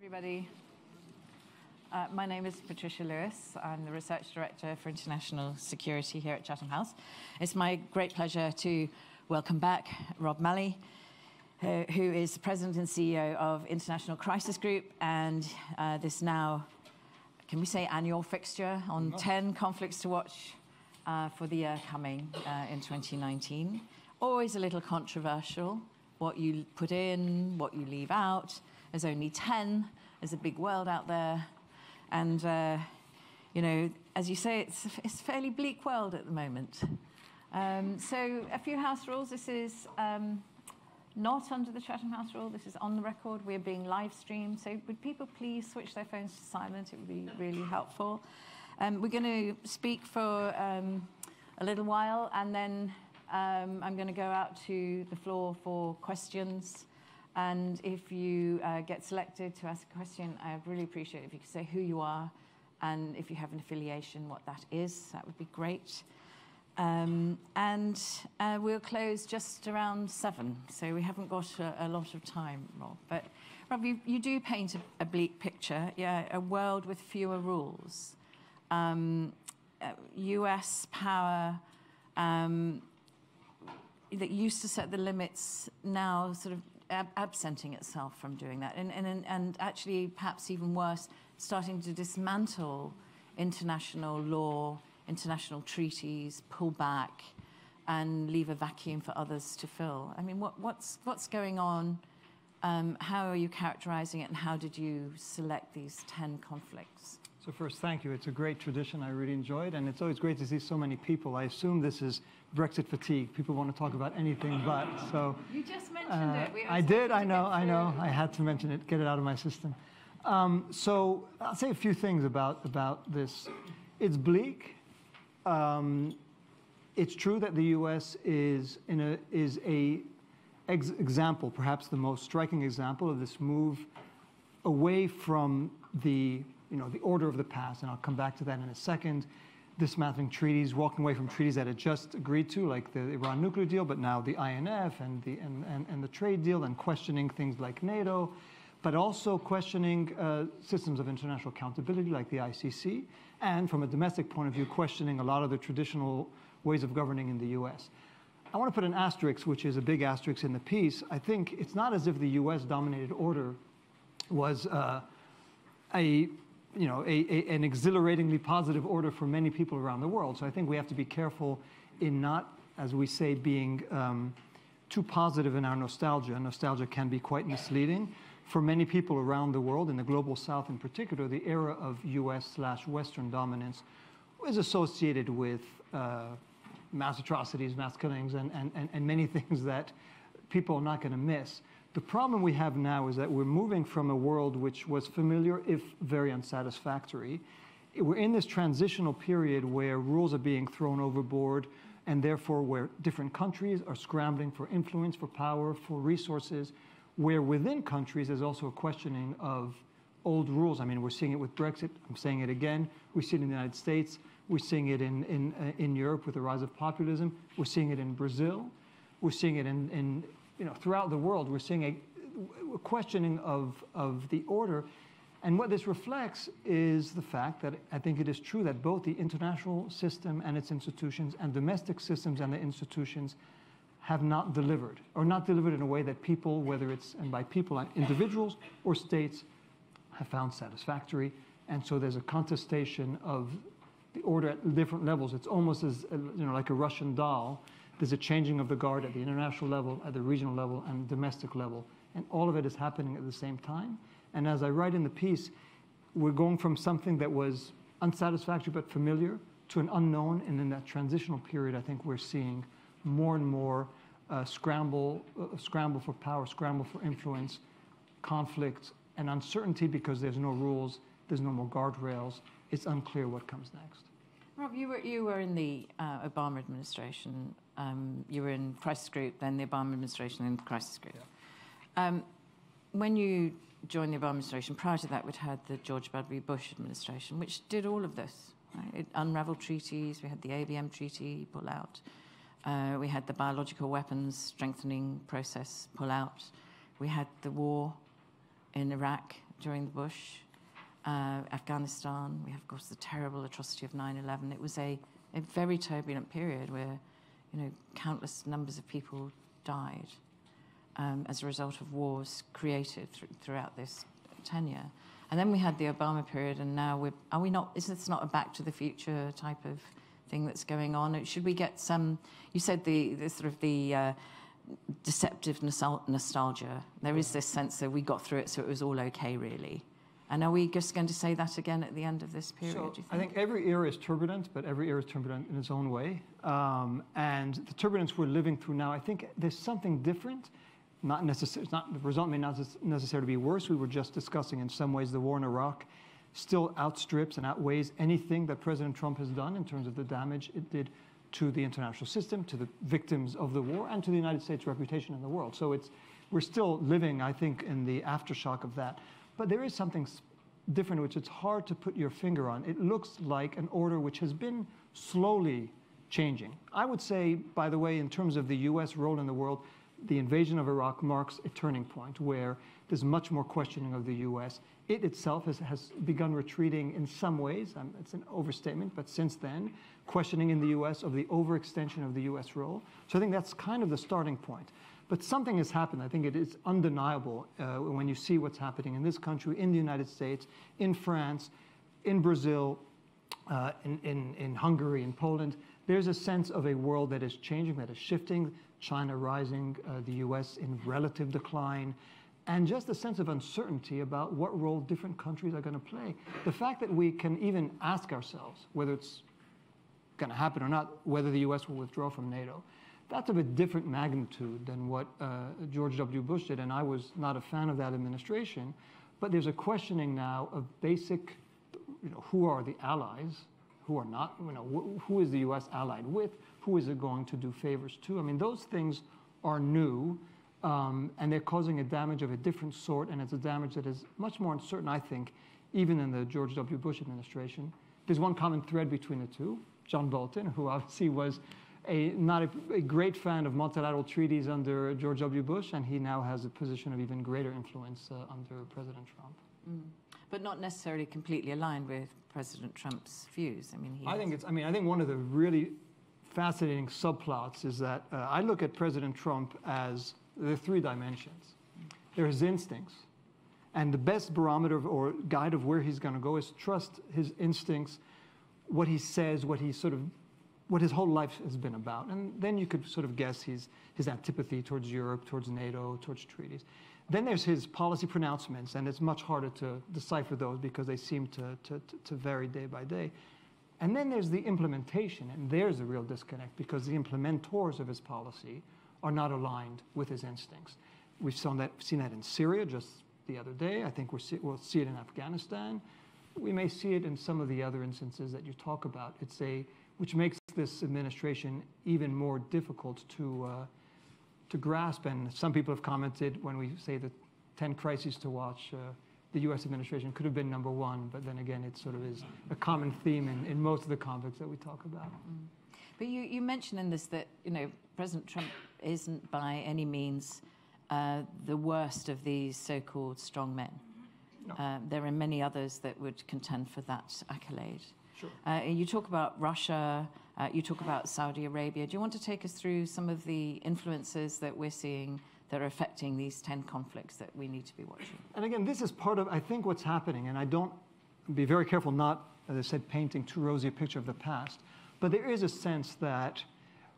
Everybody. My name is Patricia Lewis. I'm the Research Director for International Security here at Chatham House. It's my great pleasure to welcome back Rob Malley, who is the President and CEO of International Crisis Group, and this now, can we say, annual fixture on 10 conflicts to watch for the year coming in 2019. Always a little controversial, what you put in, what you leave out. There's only 10. There's a big world out there. And, you know, as you say, it's a fairly bleak world at the moment. So a few house rules. This is not under the Chatham House rule. This is on the record. We're being live streamed. So would people please switch their phones to silent? It would be really helpful. We're going to speak for a little while, and then I'm going to go out to the floor for questions. And if you get selected to ask a question, I'd really appreciate it if you could say who you are and if you have an affiliation, what that is. That would be great. And we'll close just around 7, so we haven't got a lot of time, Rob. But, Rob, you do paint a bleak picture, yeah, a world with fewer rules. US power that used to set the limits now sort of absenting itself from doing that, and actually, perhaps even worse, starting to dismantle international law, international treaties, pull back, and leave a vacuum for others to fill. I mean, what's going on? How are you characterizing it, and how did you select these 10 conflicts? So first, thank you. It's a great tradition. I really enjoyed, and it's always great to see so many people. I assume this is Brexit fatigue. People want to talk about anything but. So you just mentioned it. I did. I know. I had to mention it. Get it out of my system. So I'll say a few things about this. It's bleak. It's true that the U.S. is a example, perhaps the most striking example of this move away from the order of the past, and I'll come back to that in a second. Dismantling treaties, walking away from treaties that it just agreed to, like the Iran nuclear deal, but now the INF and the trade deal, and questioning things like NATO, but also questioning systems of international accountability like the ICC, and from a domestic point of view, questioning a lot of the traditional ways of governing in the U.S. I want to put an asterisk, which is a big asterisk in the piece. I think it's not as if the U.S.-dominated order was an exhilaratingly positive order for many people around the world. So I think we have to be careful in not, as we say, being too positive in our nostalgia. Nostalgia can be quite misleading. For many people around the world, in the global south in particular, the era of US/Western dominance was associated with mass atrocities, mass killings, and many things that people are not going to miss. The problem we have now is that we're moving from a world which was familiar, if very unsatisfactory. We're in this transitional period where rules are being thrown overboard, and therefore where different countries are scrambling for influence, for power, for resources, where within countries there's also a questioning of old rules. I mean, we're seeing it with Brexit. I'm saying it again. We see it in the United States. We're seeing it in Europe with the rise of populism. We're seeing it in Brazil. We're seeing it throughout the world. We're seeing a questioning of the order. And what this reflects is the fact that I think it is true that both the international system and its institutions and domestic systems and the institutions have not delivered, or not delivered in a way that people, whether it's, and by people, individuals or states, have found satisfactory. And so there's a contestation of the order at different levels. It's almost as, like a Russian doll. There's a changing of the guard at the international level, at the regional level, and domestic level. And all of it is happening at the same time. And as I write in the piece, we're going from something that was unsatisfactory but familiar to an unknown. And in that transitional period, I think we're seeing more and more scramble for power, scramble for influence, conflict, and uncertainty because there's no rules, there's no more guardrails. It's unclear what comes next. Rob, you were in the Obama administration. You were in Crisis Group, then the Obama administration, and the Crisis Group. Yeah. When you joined the Obama administration, prior to that, we'd had the George W. Bush administration, which did all of this. Right? It unraveled treaties. We had the ABM treaty pull out. We had the biological weapons strengthening process pull out. We had the war in Iraq during the Bush, Afghanistan. We have, of course, the terrible atrocity of 9/11. It was a very turbulent period where, countless numbers of people died as a result of wars created throughout this tenure. And then we had the Obama period, and now is this not a back to the future type of thing that's going on? Should we get some, you said the deceptive nostalgia. There is this sense that we got through it, so it was all okay, really. And are we just going to say that again at the end of this period, do you think? I think every era is turbulent, but every era is turbulent in its own way. And the turbulence we're living through now, I think there's something different. The result may not necessarily be worse. We were just discussing in some ways the war in Iraq still outstrips and outweighs anything that President Trump has done in terms of the damage it did to the international system, to the victims of the war, and to the United States' reputation in the world. So we're still living, I think, in the aftershock of that. But there is something different, which it's hard to put your finger on. It looks like an order which has been slowly changing. I would say, by the way, in terms of the U.S. role in the world, the invasion of Iraq marks a turning point where there's much more questioning of the U.S. It itself has begun retreating in some ways. It's an overstatement, but since then, questioning in the U.S. of the overextension of the U.S. role. So I think that's kind of the starting point. But something has happened. I think it is undeniable when you see what's happening in this country, in the United States, in France, in Brazil, in Hungary, in Poland. There's a sense of a world that is changing, that is shifting, China rising, the U.S. in relative decline, and just a sense of uncertainty about what role different countries are going to play. The fact that we can even ask ourselves whether it's going to happen or not, whether the U.S. will withdraw from NATO, that's of a different magnitude than what George W. Bush did, and I was not a fan of that administration. But there's a questioning now of basic, who are the allies, who are not, who is the U.S. allied with, who is it going to do favors to? I mean, those things are new, and they're causing a damage of a different sort, and it's a damage that is much more uncertain, I think, even in the George W. Bush administration. There's one common thread between the two. John Bolton, who obviously was not a great fan of multilateral treaties under George W. Bush, and he now has a position of even greater influence under President Trump. But not necessarily completely aligned with President Trump's views. I think one of the really fascinating subplots is that I look at President Trump as there are three dimensions. There are his instincts, and the best barometer or guide of where he's going to go is trust his instincts, what he says, what his whole life has been about. And then you could sort of guess his antipathy towards Europe, towards NATO, towards treaties. Then there's his policy pronouncements, and it's much harder to decipher those because they seem to vary day by day. And then there's the implementation, and there's a real disconnect because the implementors of his policy are not aligned with his instincts. We've seen that in Syria just the other day. I think we'll see it in Afghanistan. We may see it in some of the other instances that you talk about. Which makes this administration even more difficult to grasp. And some people have commented when we say the 10 crises to watch, the U.S. administration could have been number one, but then again, it sort of is a common theme in most of the conflicts that we talk about. But you mentioned in this that President Trump isn't by any means the worst of these so-called strong men. No. There are many others that would contend for that accolade. Sure. You talk about Russia, you talk about Saudi Arabia. Do you want to take us through some of the influences that we're seeing that are affecting these 10 conflicts that we need to be watching? And again, this is part of, I think, what's happening. And I don't be very careful not, as I said, painting too rosy a picture of the past. But there is a sense that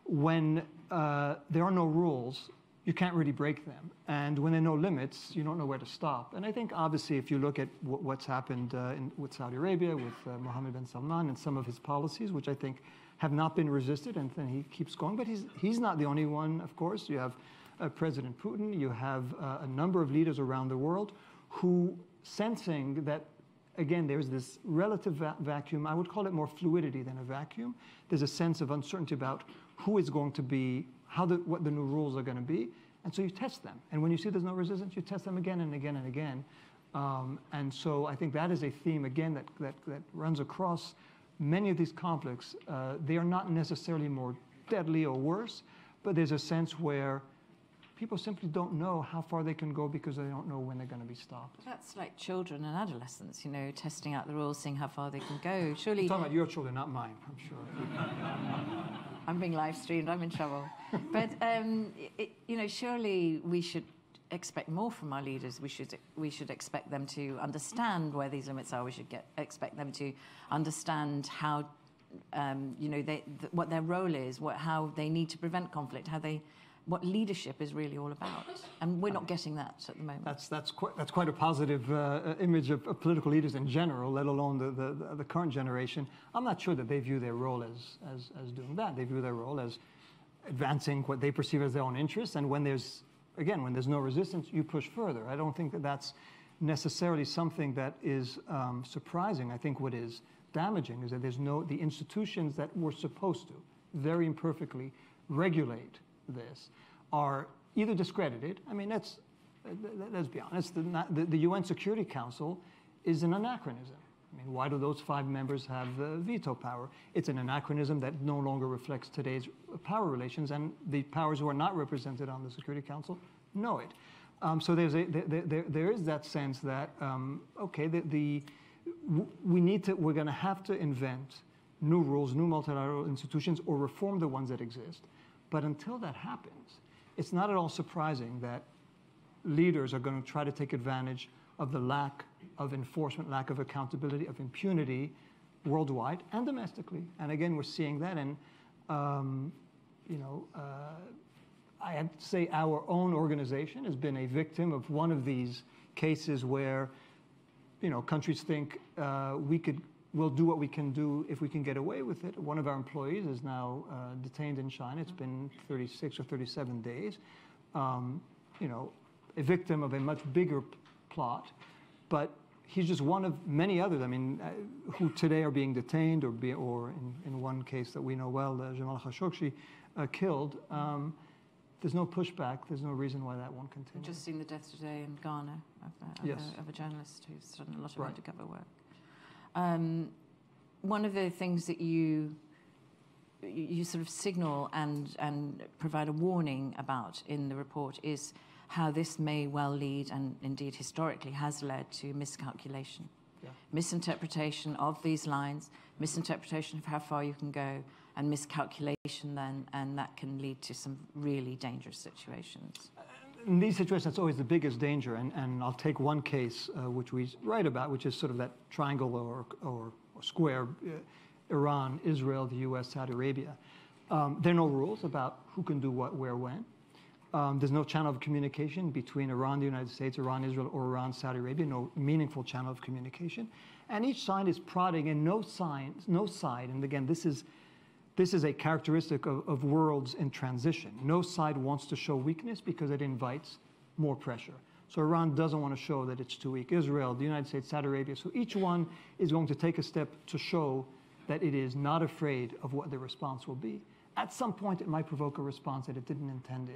when there are no rules, you can't really break them. And when there are no limits, you don't know where to stop. And I think, obviously, if you look at what's happened with Saudi Arabia, with Mohammed bin Salman and some of his policies, which I think have not been resisted, and then he keeps going. But he's not the only one, of course. You have President Putin. You have a number of leaders around the world who, sensing that, again, there's this relative vacuum. I would call it more fluidity than a vacuum. There's a sense of uncertainty about who is going to be, what the new rules are going to be. And so you test them. And when you see there's no resistance, you test them again and again and again. And so I think that is a theme, again, that runs across many of these conflicts. They are not necessarily more deadly or worse, but there's a sense where people simply don't know how far they can go because they don't know when they're going to be stopped. That's like children and adolescents, you know, testing out the rules, seeing how far they can go. Surely... You're talking about your children, not mine, I'm sure. I'm being live streamed, I'm in trouble. But, you know, surely we should expect more from our leaders. We should expect them to understand where these limits are. We should expect them to understand how, you know, what their role is, how they need to prevent conflict, what leadership is really all about. And we're not getting that at the moment. That's quite a positive image of political leaders in general, let alone the current generation. I'm not sure that they view their role as doing that. They view their role as advancing what they perceive as their own interests, and when there's no resistance, you push further. I don't think that that's necessarily something that is surprising. I think what is damaging is that the institutions that were supposed to, very imperfectly, regulate this are either discredited. I mean, let's be honest, the UN Security Council is an anachronism. I mean, why do those 5 members have veto power? It's an anachronism that no longer reflects today's power relations, and the powers who are not represented on the Security Council know it. So there is that sense that, okay, we're going to have to invent new rules, new multilateral institutions, or reform the ones that exist. But until that happens, it's not at all surprising that leaders are going to try to take advantage of the lack of enforcement, lack of accountability, of impunity worldwide and domestically. And again, we're seeing that. And, you know, I have to say our own organization has been a victim of one of these cases where, you know, countries think we'll do what we can do if we can get away with it. One of our employees is now detained in China. It's been 36 or 37 days. You know, a victim of a much bigger plot, but he's just one of many others. I mean, who today are being detained or in one case that we know well, Jamal Khashoggi, killed. There's no pushback. There's no reason why that won't continue. We've just seen the death today in Ghana of a journalist who's done a lot of undercover work. One of the things that you sort of signal and provide a warning about in the report is how this may well lead, and indeed historically has led, to miscalculation, misinterpretation of these lines, misinterpretation of how far you can go, and miscalculation then, and that can lead to some really dangerous situations. In these situations, that's always the biggest danger, and I'll take one case which we write about, which is sort of that triangle or square, Iran, Israel, the US, Saudi Arabia. There are no rules about who can do what, where, when. There's no channel of communication between Iran, the United States, Iran, Israel, or Iran, Saudi Arabia, no meaningful channel of communication. And each side is prodding, and no side, and again, this is a characteristic of worlds in transition. No side wants to show weakness because it invites more pressure. So Iran doesn't want to show that it's too weak. Israel, the United States, Saudi Arabia. So each one is going to take a step to show that it is not afraid of what the response will be. At some point, it might provoke a response that it didn't intend.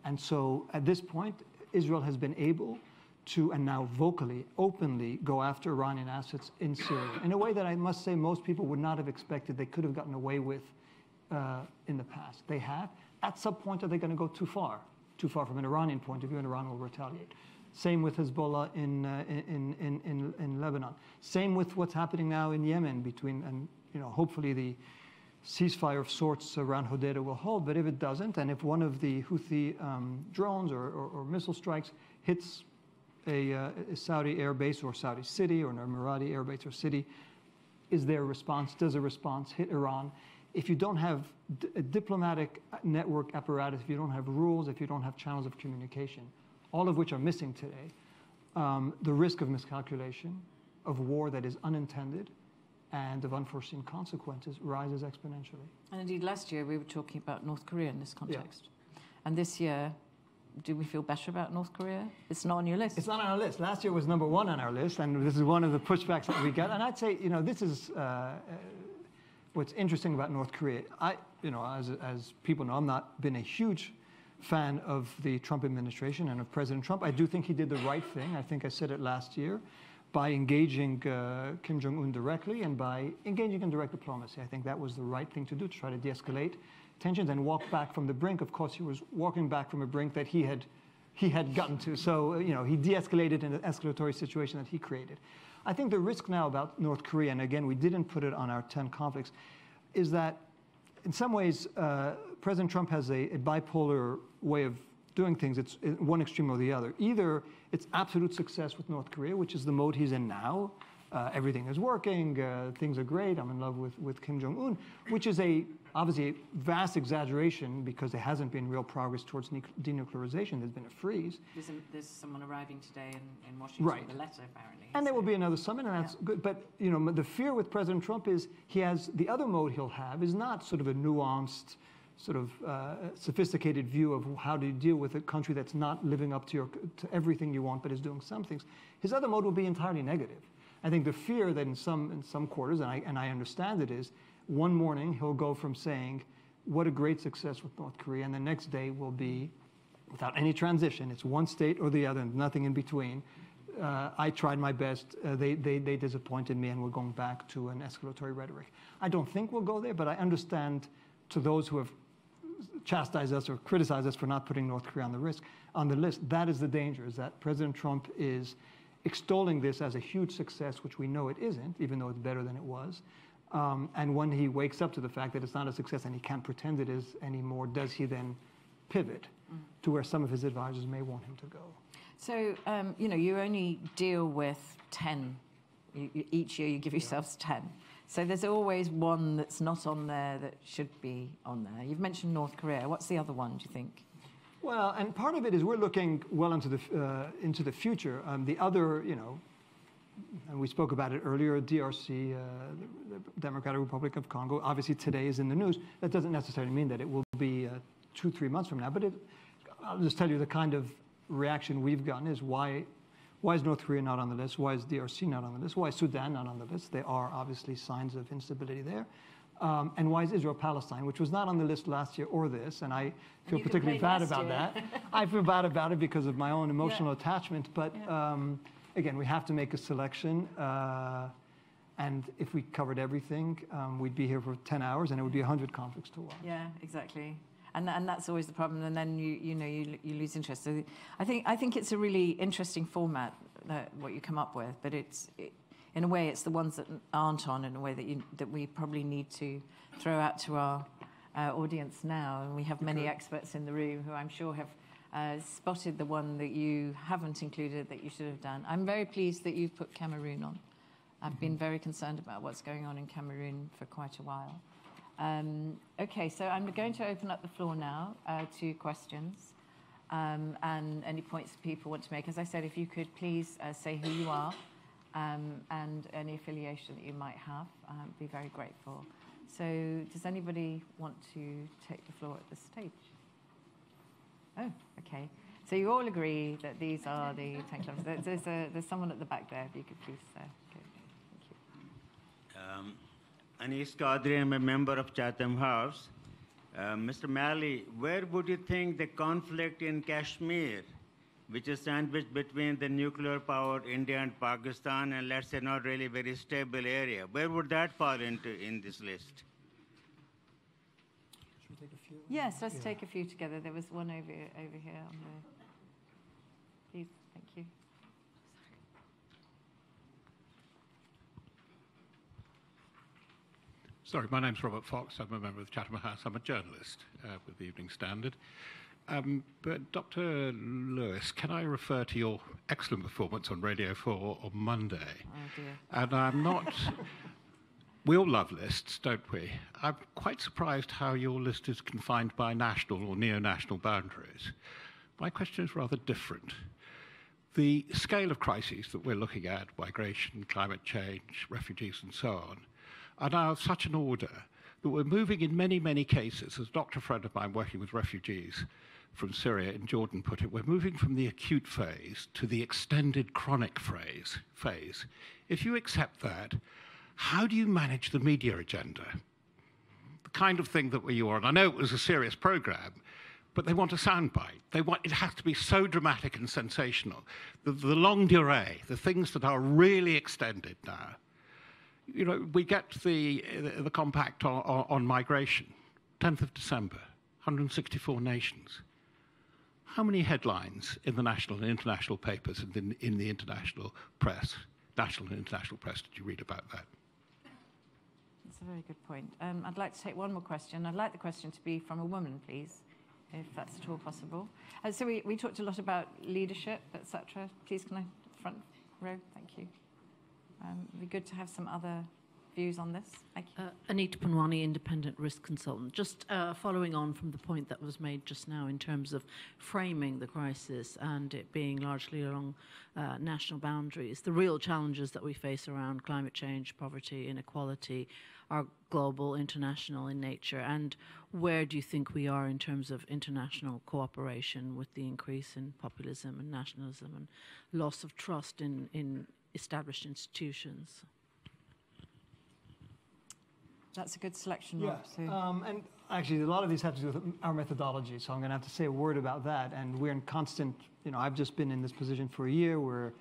And so at this point, Israel has been able to, and now vocally, openly, go after Iranian assets in Syria in a way that I must say most people would not have expected they could have gotten away with in the past. They have. At some point, are they going to go too far? Too far from an Iranian point of view, and Iran will retaliate. Same with Hezbollah in Lebanon. Same with what's happening now in Yemen between, and you know, hopefully the ceasefire of sorts around Hodeidah will hold, but if it doesn't, and if one of the Houthi drones or missile strikes hits a Saudi airbase or Saudi city or an Emirati airbase or city, is there a response? Does a response hit Iran? If you don't have a diplomatic network apparatus, if you don't have rules, if you don't have channels of communication, all of which are missing today, the risk of miscalculation, of war that is unintended, and of unforeseen consequences rises exponentially. And indeed, last year we were talking about North Korea in this context. Yeah. And this year, do we feel better about North Korea? It's not on your list. It's not on our list. Last year was number 1 on our list, and this is one of the pushbacks that we get. And I'd say, you know, this is what's interesting about North Korea. As people know, I've not been a huge fan of the Trump administration and of President Trump. I do think he did the right thing. I think I said it last year, by engaging Kim Jong-un directly and by engaging in direct diplomacy. I think that was the right thing to do, to try to de-escalate tensions and walked back from the brink. Of course, he was walking back from a brink that he had gotten to. So, he de-escalated in an escalatory situation that he created. I think the risk now about North Korea, and again, we didn't put it on our 10 conflicts, is that in some ways, President Trump has a bipolar way of doing things. It's one extreme or the other. Either it's absolute success with North Korea, which is the mode he's in now. Everything is working, things are great, I'm in love with Kim Jong-un, which is obviously a vast exaggeration because there hasn't been real progress towards denuclearization. There's been a freeze. There's someone arriving today in Washington with a letter, apparently. And there will be another summit, and that's good. But the fear with President Trump is the other mode he'll have is not sort of a nuanced, sort of sophisticated view of how to deal with a country that's not living up to everything you want, but is doing some things. His other mode will be entirely negative. I think the fear that in some quarters, and I understand it, is one morning he'll go from saying, what a great success with North Korea, and the next day will be, without any transition, it's one state or the other, and nothing in between. I tried my best, they disappointed me, and we're going back to an escalatory rhetoric. I don't think we'll go there, but I understand to those who have chastised us or criticized us for not putting North Korea on the list, that is the danger, is that President Trump is extolling this as a huge success, which we know it isn't, even though it's better than it was. And when he wakes up to the fact that it's not a success and he can't pretend it is anymore, does he then pivot to where some of his advisors may want him to go? So, you only deal with 10. Each year you give yourselves 10. So there's always one that's not on there that should be on there. You've mentioned North Korea. What's the other one, do you think? Well, and part of it is we're looking well into the future. The other, and we spoke about it earlier, DRC, the Democratic Republic of Congo, obviously today is in the news. That doesn't necessarily mean that it will be 2-3 months from now, but I'll just tell you the kind of reaction we've gotten is why is North Korea not on the list? Why is DRC not on the list? Why is Sudan not on the list? There are obviously signs of instability there. And why is Israel-Palestine, which was not on the list last year or this, and I feel particularly bad about that. I feel bad about it because of my own emotional attachment, but again, we have to make a selection, and if we covered everything, we'd be here for 10 hours, and it would be 100 conflicts to watch. Yeah, exactly. And that's always the problem, and then you lose interest. So I think it's a really interesting format, what you come up with, but in a way, it's the ones that aren't on in a way that we probably need to throw out to our audience now. And we have many experts in the room who I'm sure have spotted the one that you haven't included that you should have done. I'm very pleased that you've put Cameroon on. I've been very concerned about what's going on in Cameroon for quite a while. Okay, so I'm going to open up the floor now to questions and any points people want to make. As I said, if you could please say who you are, and any affiliation that you might have, I'd be very grateful. So does anybody want to take the floor at this stage? Oh, okay. So you all agree that these are the 10 clubs. There's someone at the back there, if you could please say. Okay. Thank you. Anis Qadri, I'm a member of Chatham House. Mr. Malley, where would you think the conflict in Kashmir, which is sandwiched between the nuclear-powered India and Pakistan, and let's say not really very stable area, where would that fall into in this list? Should we take a few? Yes, let's take a few together. There was one over here on the... Please, thank you. Sorry, my name's Robert Fox. I'm a member of the Chatham House. I'm a journalist with the Evening Standard. But Dr. Lewis, can I refer to your excellent performance on Radio 4 on Monday? Oh, dear. And I'm not... We all love lists, don't we? I'm quite surprised how your list is confined by national or neo-national boundaries. My question is rather different. The scale of crises that we're looking at, migration, climate change, refugees and so on, are now of such an order that we're moving in many, many cases, as a doctor friend of mine working with refugees from Syria in Jordan put it, we're moving from the acute phase to the extended chronic phase. If you accept that, how do you manage the media agenda? The kind of thing that you are, and I know it was a serious program, but they want a soundbite. It has to be so dramatic and sensational. The longue durée, the things that are really extended now. We get the compact on migration 10th of December, 164 nations. How many headlines in the national and international papers and in the international press, national and international press, did you read about that? That's a very good point. I'd like to take one more question. I'd like the question to be from a woman, please, if that's at all possible. So we talked a lot about leadership, etc. Please, can I, front row? Thank you. It'd be good to have some other views on this. Thank you. Anita Panwani, independent risk consultant. Just following on from the point that was made just now in terms of framing the crisis and it being largely along national boundaries, the real challenges that we face around climate change, poverty, inequality are global, international in nature. And where do you think we are in terms of international cooperation with the increase in populism and nationalism and loss of trust in established institutions? That's a good selection, Yeah, Rob. and actually a lot of these have to do with our methodology, so I'm going to have to say a word about that. And we're in constant, I've just been in this position for a year. We're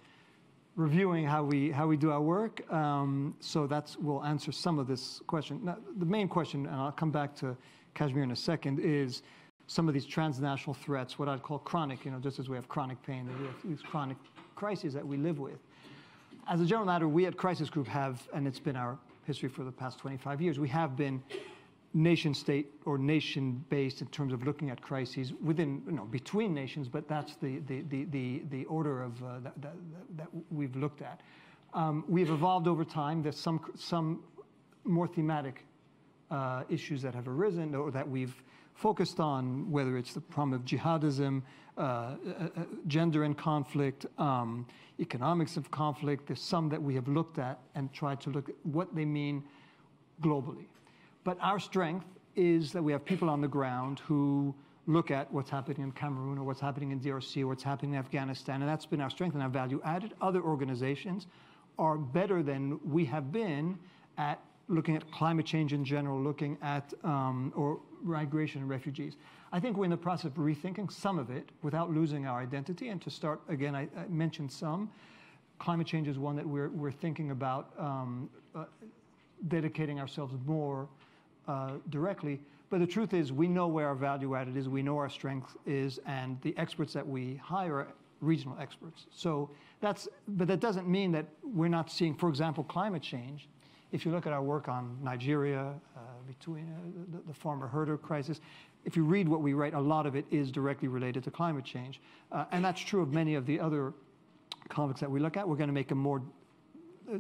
reviewing how we do our work. So we'll answer some of this question. Now, the main question, and I'll come back to Kashmir in a second, is some of these transnational threats, what I'd call chronic, just as we have chronic pain, we have these chronic crises that we live with. As a general matter, we at Crisis Group have, and it's been our history for the past 25 years, we have been nation-state or nation-based in terms of looking at crises within, between nations, but that's the order of that we've looked at. We've evolved over time. There's some more thematic issues that have arisen or that we've focused on, whether it's the problem of jihadism, gender and conflict, economics of conflict. There's some that we have looked at and tried to look at what they mean globally. But our strength is that we have people on the ground who look at what's happening in Cameroon or what's happening in DRC or what's happening in Afghanistan, and that's been our strength and our value added. Other organizations are better than we have been at looking at climate change in general, looking at or migration and refugees. I think we're in the process of rethinking some of it without losing our identity. And to start, again, I mentioned some. Climate change is one that we're thinking about dedicating ourselves more directly. But the truth is, we know where our value added is, we know our strength is, and the experts that we hire are regional experts. So but that doesn't mean that we're not seeing, for example, climate change. If you look at our work on Nigeria, between the farmer herder crisis, if you read what we write, a lot of it is directly related to climate change. And that's true of many of the other conflicts that we look at. We're going to make a more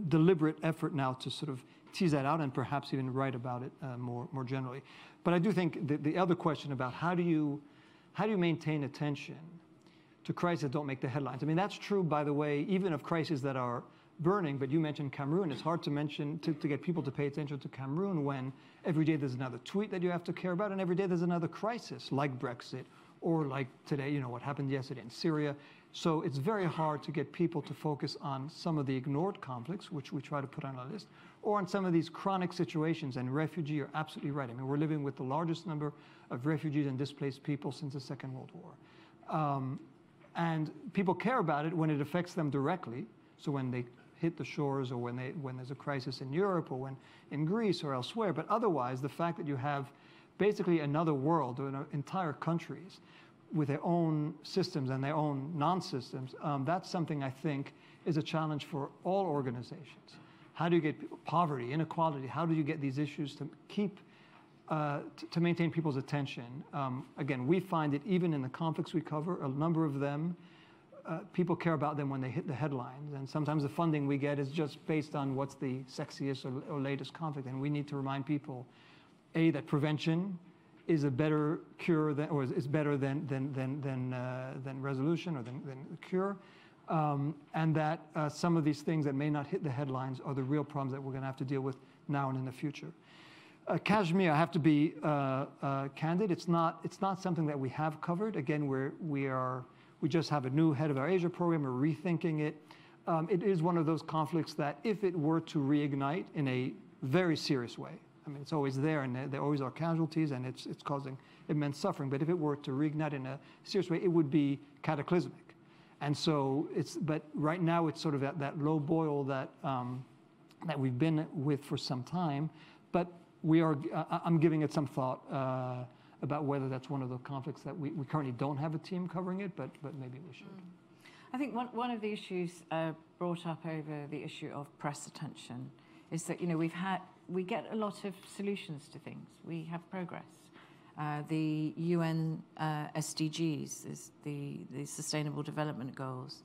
deliberate effort now to sort of tease that out and perhaps even write about it more generally. But I do think the other question about how do you maintain attention to crises that don't make the headlines? I mean, that's true, by the way, even of crises that are burning, but you mentioned Cameroon. It's hard to mention, to get people to pay attention to Cameroon when every day there's another tweet that you have to care about, and every day there's another crisis, like Brexit, or like today, what happened yesterday in Syria. So it's very hard to get people to focus on some of the ignored conflicts, which we try to put on our list, or on some of these chronic situations. And refugee, you're absolutely right. I mean, we're living with the largest number of refugees and displaced people since the Second World War. And people care about it when it affects them directly. So when they hit the shores, or when there's a crisis in Europe, or when in Greece or elsewhere. But otherwise, the fact that you have basically another world, or entire countries with their own systems and their own non-systems, that's something I think is a challenge for all organizations. How do you get poverty, inequality? How do you get these issues to keep, to maintain people's attention? Again, we find it even in the conflicts we cover, a number of them, people care about them when they hit the headlines. And sometimes the funding we get is just based on what's the sexiest or latest conflict. And we need to remind people, A, that prevention is a better cure than, or is better than resolution or than cure. And that some of these things that may not hit the headlines are the real problems that we're going to have to deal with now and in the future. Kashmir, I have to be candid. It's not something that we have covered. Again, we just have a new head of our Asia program. We're rethinking it. It is one of those conflicts that if it were to reignite in a very serious way, I mean, it's always there, and there always are casualties, and it's causing immense suffering. But if it were to reignite in a serious way, it would be cataclysmic. And so but right now it's sort of at that low boil that we've been with for some time. But I'm giving it some thought about whether that's one of the conflicts that we currently don't have a team covering it, but maybe we should. I think one of the issues brought up over the issue of press attention is that, we get a lot of solutions to things. We have progress. The UN SDGs is the Sustainable Development Goals.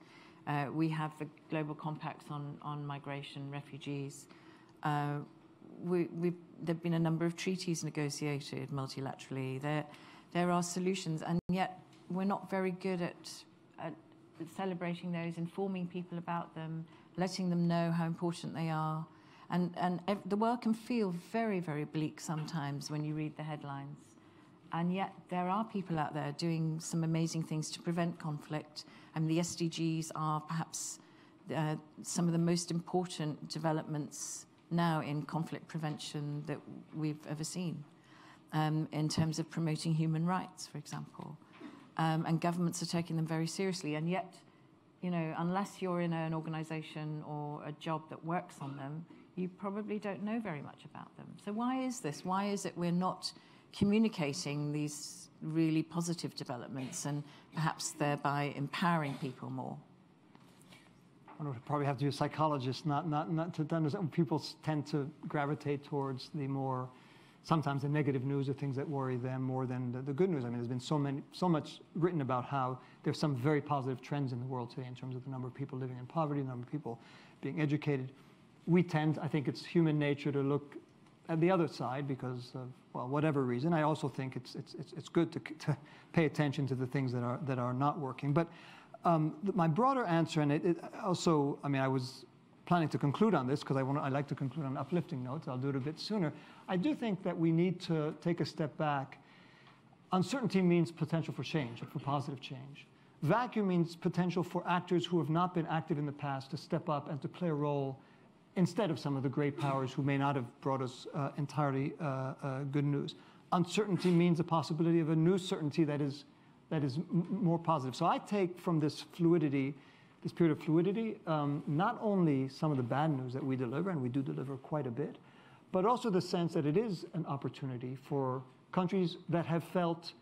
We have the global compacts on migration, refugees. There've been a number of treaties negotiated multilaterally. There are solutions, and yet we're not very good at celebrating those, informing people about them, letting them know how important they are. And the world can feel very, very bleak sometimes when you read the headlines. And yet there are people out there doing some amazing things to prevent conflict. And the SDGs are perhaps some of the most important developments now in conflict prevention that we've ever seen, in terms of promoting human rights, for example. And governments are taking them very seriously. And yet, unless you're in an organization or a job that works on them, you probably don't know very much about them. So why is this? Why is it we're not communicating these really positive developments and perhaps thereby empowering people more? I don't know, probably have to be a psychologist, not to understand. People tend to gravitate towards sometimes the negative news or things that worry them more than the good news. I mean, there's been so much written about how there's some very positive trends in the world today in terms of the number of people living in poverty, the number of people being educated. I think it's human nature to look at the other side because of, whatever reason. I also think it's good to pay attention to the things that are not working. But my broader answer, and it also, I was planning to conclude on this because I like to conclude on uplifting notes. I'll do it a bit sooner. I do think that we need to take a step back. Uncertainty means potential for change, for positive change. Vacuum means potential for actors who have not been active in the past to step up and to play a role instead of some of the great powers who may not have brought us entirely good news. Uncertainty means the possibility of a new certainty that is more positive. So I take from this fluidity, this period of fluidity, not only some of the bad news that we deliver, and we do deliver quite a bit, but also the sense that it is an opportunity for countries that have felt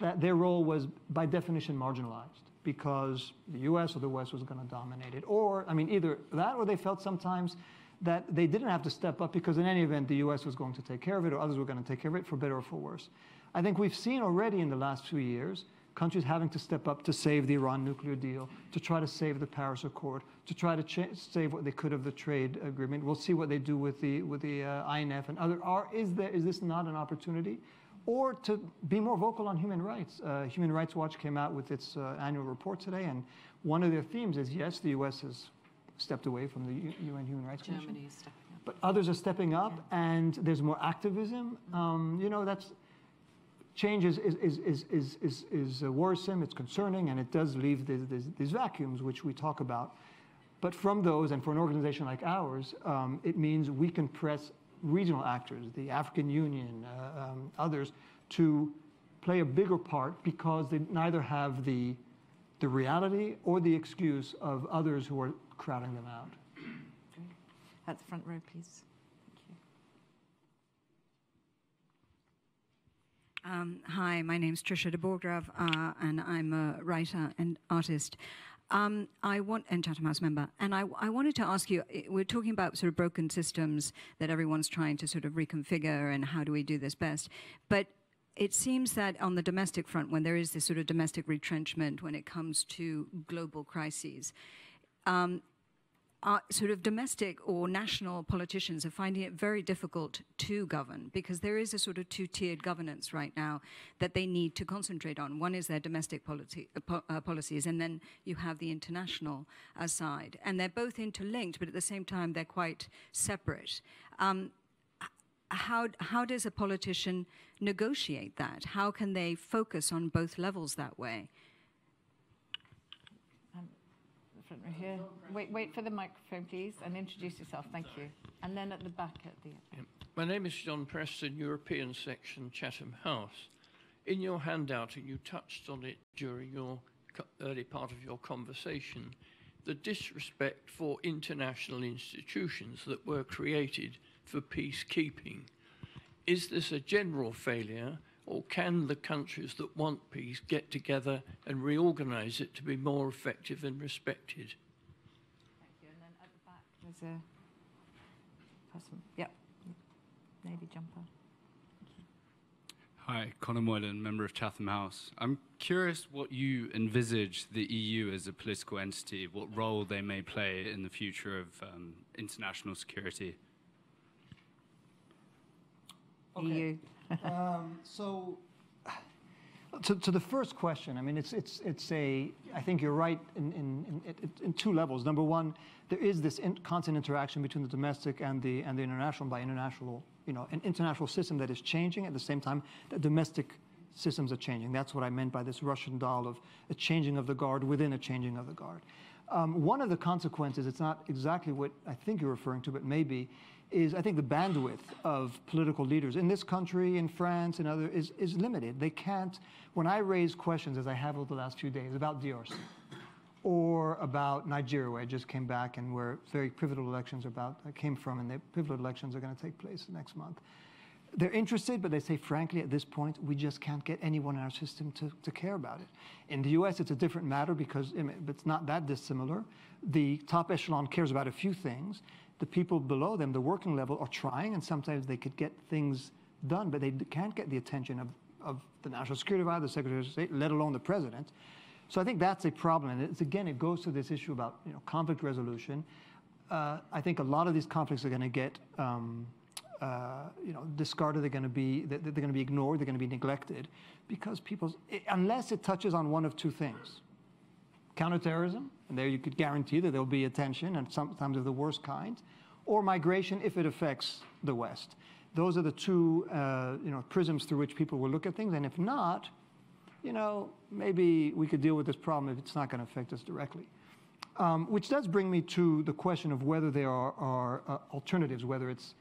that their role was by definition marginalized because the US or the West was going to dominate it. Or, either that or they felt sometimes that they didn't have to step up because in any event the US was going to take care of it or others were going to take care of it for better or for worse. I think we've seen already in the last few years countries having to step up to save the Iran nuclear deal, to try to save the Paris Accord, to try to save what they could of the trade agreement. We'll see what they do with the INF and other. Is this not an opportunity? Or to be more vocal on human rights. Human Rights Watch came out with its annual report today, and one of their themes is, yes, the US has stepped away from the UN Human Rights Commission. Germany is stepping up. But others are stepping up, and there's more activism. That's change is worrisome, it's concerning, and it does leave these vacuums, which we talk about. But from those, and for an organization like ours, it means we can press regional actors, the African Union, others, to play a bigger part because they neither have the reality or the excuse of others who are crowding them out. At the front row, please. Thank you. Hi, my name's Trisha de Borgrav, and I'm a writer and artist. And Chatham House member. And I wanted to ask you, we're talking about sort of broken systems that everyone's trying to sort of reconfigure and how do we do this best. But it seems that on the domestic front, when there is this sort of domestic retrenchment when it comes to global crises, sort of domestic or national politicians are finding it very difficult to govern because there is a sort of two-tiered governance right now that they need to concentrate on. One is their domestic policies, and then you have the international side. And they're both interlinked, but at the same time, they're quite separate. How does a politician negotiate that? How can they focus on both levels that way? Front row here. Wait for the microphone, please, and introduce yourself. Thank you. And then at the back at the end. Yeah. My name is John Preston, European Section, Chatham House. In your handout, and you touched on it during your early part of your conversation, the disrespect for international institutions that were created for peacekeeping. is this a general failure, or can the countries that want peace get together and reorganise it to be more effective and respected? Thank you. And then at the back, there's a person. Yep. Navy jumper. Hi, Conor Moylan, member of Chatham House. I'm curious what you envisage the EU as a political entity, what role they may play in the future of international security. Okay. EU. So, to the first question, I mean, I think you're right in two levels. Number one, there is this constant interaction between the domestic and the international. By international, an international system that is changing at the same time that domestic systems are changing. That's what I meant by this Russian doll of a changing of the guard within a changing of the guard. One of the consequences, it's not exactly what I think you're referring to, but maybe, is I think the bandwidth of political leaders in this country, in France, and other is limited. They can't, when I raise questions, as I have over the last few days, about DRC, or about Nigeria, where I just came back and where very pivotal elections came from, and the pivotal elections are going to take place next month. They're interested, but they say, frankly, at this point, we just can't get anyone in our system to care about it. In the US, it's a different matter because it's not that dissimilar. The top echelon cares about a few things. The people below them, the working level, are trying, and sometimes they could get things done, but they can't get the attention of the National Security Advisor, the Secretary of State, let alone the President. So I think that's a problem. And again, it goes to this issue about conflict resolution. I think a lot of these conflicts are going to get discarded. They're going to be ignored. They're going to be neglected because unless it touches on one of two things: counterterrorism, and there you could guarantee that there'll be attention, and sometimes of the worst kind, or migration if it affects the West. Those are the two prisms through which people will look at things. And if not, maybe we could deal with this problem if it's not going to affect us directly. Which does bring me to the question of whether there are alternatives, whether it's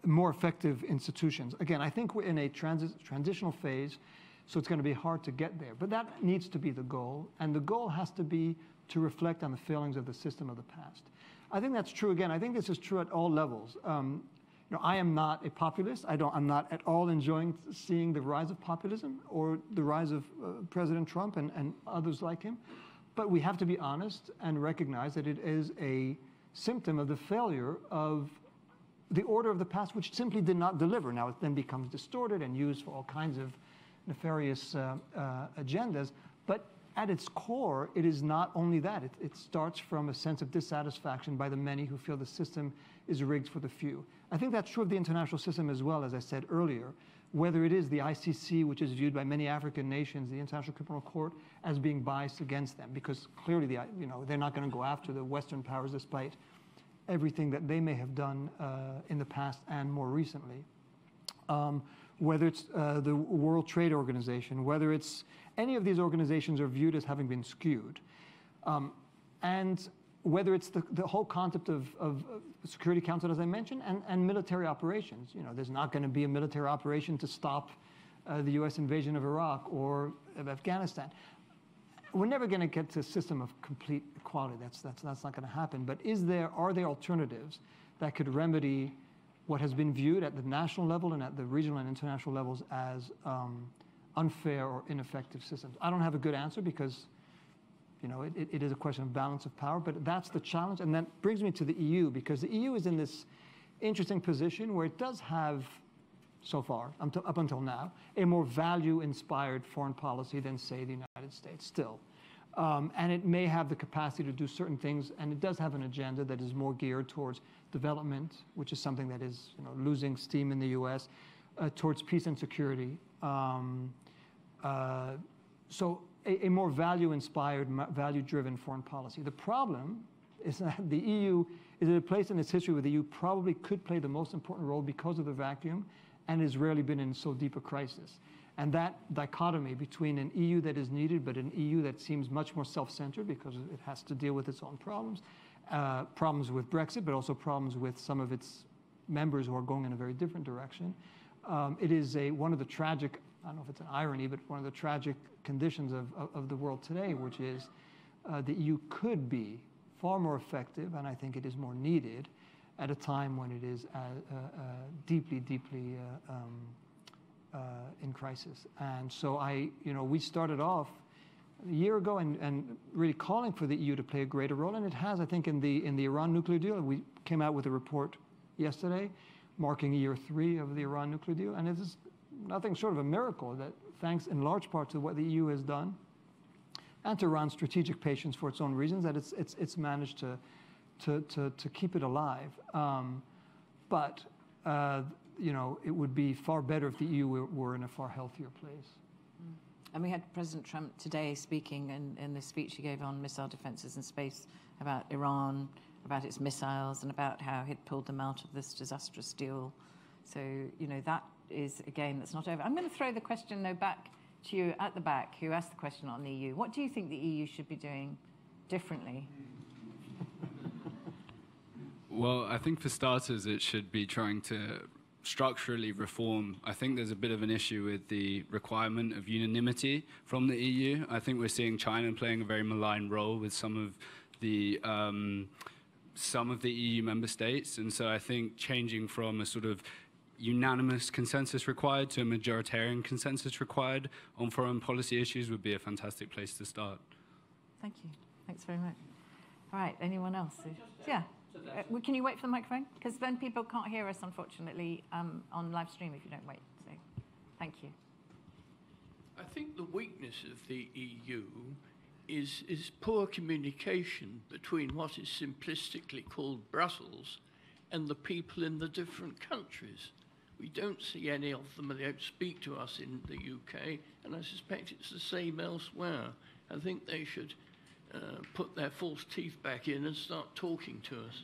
more effective institutions. Again, I think we're in a transitional phase, so it's going to be hard to get there. But that needs to be the goal, and the goal has to be to reflect on the failings of the system of the past. I think that's true. Again, I think this is true at all levels. I am not a populist. I'm not at all enjoying seeing the rise of populism or the rise of President Trump and others like him. But we have to be honest and recognize that it is a symptom of the failure of the order of the past, which simply did not deliver. Now it then becomes distorted and used for all kinds of nefarious agendas. But at its core, it is not only that. It starts from a sense of dissatisfaction by the many who feel the system is rigged for the few. I think that's true of the international system as well, as I said earlier, whether it is the ICC, which is viewed by many African nations, the International Criminal Court, as being biased against them, because clearly they're not going to go after the Western powers despite everything that they may have done in the past and more recently. Whether it's the World Trade Organization, whether it's any of these organizations are viewed as having been skewed. And whether it's the whole concept of Security Council, as I mentioned, and military operations. There's not going to be a military operation to stop the U.S. invasion of Iraq or of Afghanistan. We're never going to get to a system of complete equality. That's not going to happen. But are there alternatives that could remedy what has been viewed at the national level and at the regional and international levels as unfair or ineffective systems? I don't have a good answer because it is a question of balance of power, but that's the challenge. And that brings me to the EU, because the EU is in this interesting position where it does have, so far, up until now, a more value-inspired foreign policy than, say, the United States still. And it may have the capacity to do certain things, and it does have an agenda that is more geared towards development, which is something that is losing steam in the US, towards peace and security. So a more value-inspired, value-driven foreign policy. The problem is that the EU is at a place in its history where the EU probably could play the most important role because of the vacuum and has rarely been in so deep a crisis. And that dichotomy between an EU that is needed, but an EU that seems much more self-centered because it has to deal with its own problems, problems with Brexit, but also problems with some of its members who are going in a very different direction. It is one of the tragic, I don't know if it's an irony, but one of the tragic conditions of the world today, which is the EU could be far more effective, and I think it is more needed, at a time when it is deeply, deeply in crisis. And so we started off a year ago and really calling for the EU to play a greater role, and it has, I think, in the Iran nuclear deal. We came out with a report yesterday marking year 3 of the Iran nuclear deal, and it is nothing short of a miracle that, thanks in large part to what the EU has done and to Iran's strategic patience for its own reasons, that it's managed to keep it alive. But it would be far better if the EU were in a far healthier place. And we had President Trump today speaking in the speech he gave on missile defenses in space about Iran, about its missiles, and about how he'd pulled them out of this disastrous deal. So, that is, again, that's not over. I'm going to throw the question, though, back to you at the back, who asked the question on the EU. What do you think the EU should be doing differently? Well, I think for starters, it should be trying to structurally reform. I think there's a bit of an issue with the requirement of unanimity from the EU. I think we're seeing China playing a very malign role with some of the EU member states, and so I think changing from a sort of unanimous consensus required to a majoritarian consensus required on foreign policy issues would be a fantastic place to start. Thank you. Thanks very much. All right, anyone else? Yeah. Can you wait for the microphone? Because then people can't hear us, unfortunately, on live stream if you don't wait. So, thank you. I think the weakness of the EU is poor communication between what is simplistically called Brussels and the people in the different countries. We don't see any of them, and they don't speak to us in the UK, and I suspect it's the same elsewhere. I think they should put their false teeth back in and start talking to us.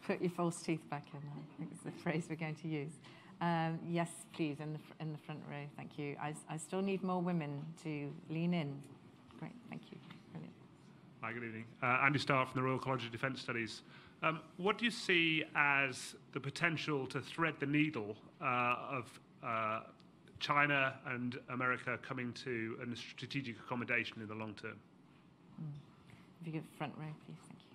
Put your false teeth back in, I think is the phrase we're going to use. Yes, please, in the front row. Thank you. I still need more women to lean in. Great, thank you. Brilliant. Hi, good evening. Andy Starr from the Royal College of Defence Studies. What do you see as the potential to thread the needle of China and America coming to a strategic accommodation in the long term? If you give front row, please. Thank you.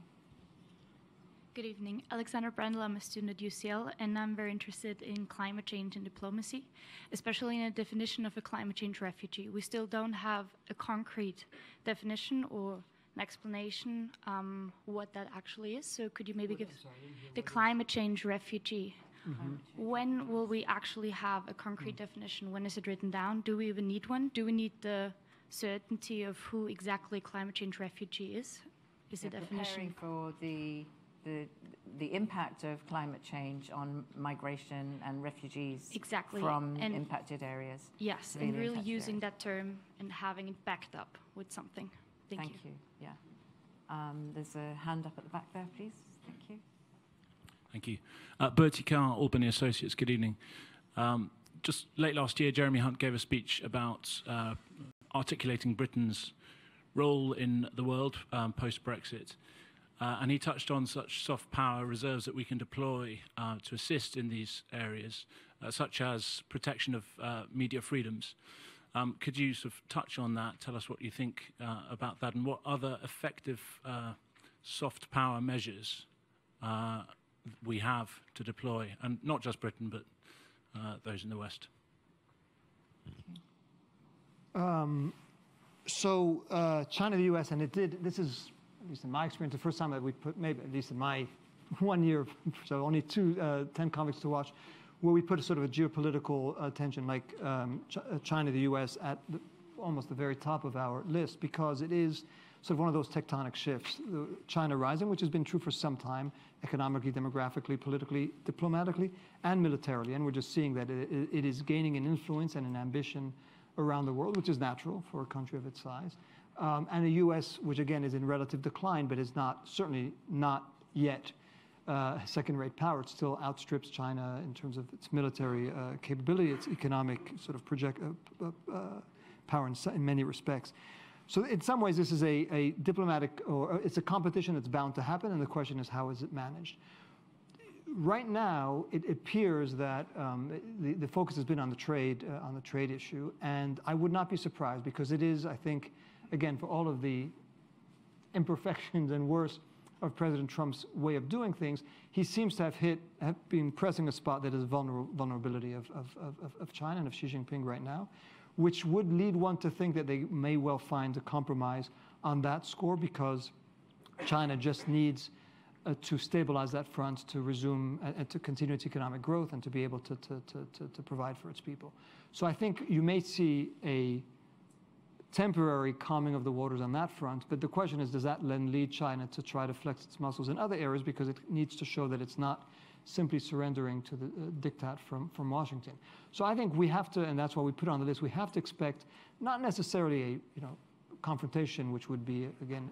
Good evening. Alexandra Brandl, I'm a student at UCL, and I'm very interested in climate change and diplomacy, especially in a definition of a climate change refugee. We still don't have a concrete definition or an explanation what that actually is. So could you maybe give the climate change refugee? Mm-hmm. When will we actually have a concrete definition? When is it written down? Do we even need one? Do we need the certainty of who exactly climate change refugee is? Is the definition for the impact of climate change on migration and refugees from impacted areas? Yes, and really using that term and having it backed up with something. Thank you. Yeah. There's a hand up at the back there, please. Thank you. Thank you. Bertie Carr, Albany Associates, good evening. Just late last year, Jeremy Hunt gave a speech about articulating Britain's role in the world post-Brexit. And he touched on such soft power reserves that we can deploy to assist in these areas, such as protection of media freedoms. Could you sort of touch on that, tell us what you think about that, and what other effective soft power measures we have to deploy, and not just Britain, but those in the West? China, the US, and this is, at least in my experience, the first time that we put, maybe at least in my 1 year, so only 10 conflicts to watch, where we put a sort of a geopolitical tension like China, the US at almost the very top of our list, because it is sort of one of those tectonic shifts. China rising, which has been true for some time, economically, demographically, politically, diplomatically, and militarily. And we're just seeing that it is gaining an influence and an ambition around the world, which is natural for a country of its size. And the US, which again is in relative decline, but is certainly not yet second-rate power. It still outstrips China in terms of its military capability, its economic sort of power in many respects. So in some ways, this is a diplomatic, or it's a competition that's bound to happen, and the question is, how is it managed? Right now, it appears that the focus has been on the trade issue, and I would not be surprised, because it is, I think, again, for all of the imperfections and worse of President Trump's way of doing things, he seems to have been pressing a spot that is vulnerability of China and of Xi Jinping right now, which would lead one to think that they may well find a compromise on that score, because China just needs to stabilize that front, to resume and to continue its economic growth, and to be able to provide for its people. So I think you may see a temporary calming of the waters on that front, but the question is, does that then lead China to try to flex its muscles in other areas, because it needs to show that it's not simply surrendering to the diktat from Washington. So I think we have to, and that's why we put it on the list, we have to expect not necessarily a confrontation, which would be, again,